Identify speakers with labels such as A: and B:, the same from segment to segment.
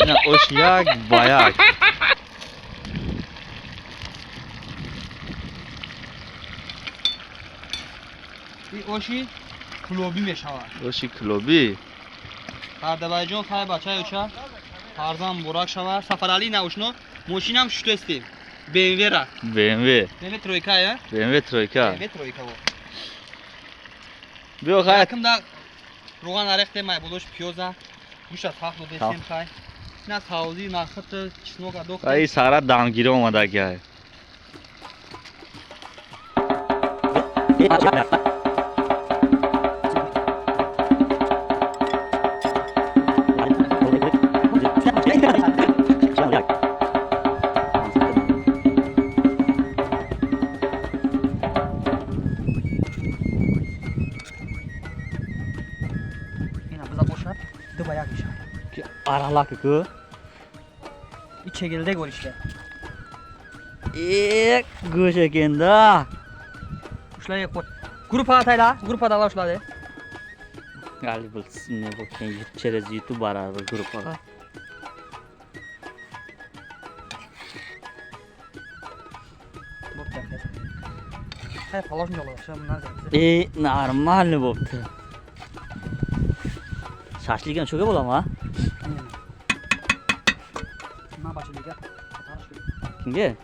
A: Ne oş yak bayak.
B: این اوشی کلوبی میشود
A: Oşi klobi.
B: Azerbaycan های بچه اوچا Tarzan Burak şavar Safarali ne uçno Moşinam şu testi BMW ra
A: BMW.
B: BMW Troika ya
A: BMW Troika.
B: BMW Troika bu
A: Bio hayat.
B: Yakında Rogan arekte may buluş piyoza Guşa tahlo desem kay Ne tavzi narkıtı çisnoga doktor
A: Ay sara damgiri omada gel.
B: Yine bize boşar Dıbayak işar
A: Aralak ku.
B: Bir çekilde gör işte
A: Guşa kenda.
B: Kuşlar yakot Grup atayla Grup atayla kuşlar
A: Galiba ne bakayım çerez YouTube beraber grupa.
B: Hay falan mı olur? Şunlar
A: Normal bu. Şaşlıkken çok iyi ama.
B: Ne başlıyor ya?
A: Kimge?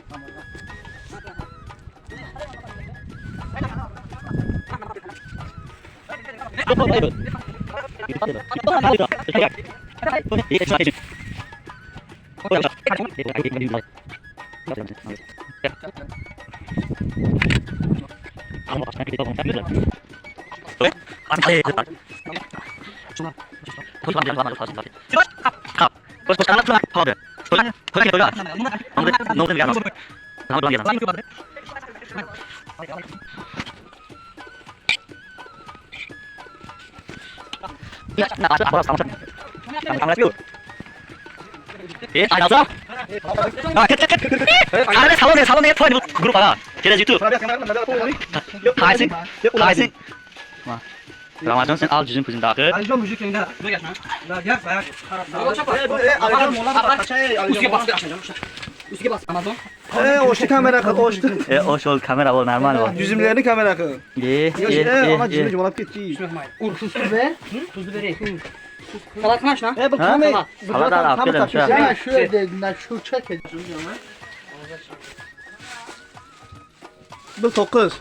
C: salon에 토하는 그룹 봐라. 걔네 유튜브. Kaysin. Ramazan sen al cüzün pızın dakı.
B: Ali John müzik yayında. Ne geçme? La gel bayak. Üstüge bas. Amazon.
D: Oştu kamera kı, oştu.
C: O şol kamera ol normal ol.
D: Yüzümlerini kamera kı. Ona cimri cimolap gitti.
B: Tuzlu ver. Tuzlu vereyim. Salat kaç lan?
D: Bu kamera.
C: Salat da aferin şu an.
D: Ya şöyle dediğinden şu çek. Bu 9.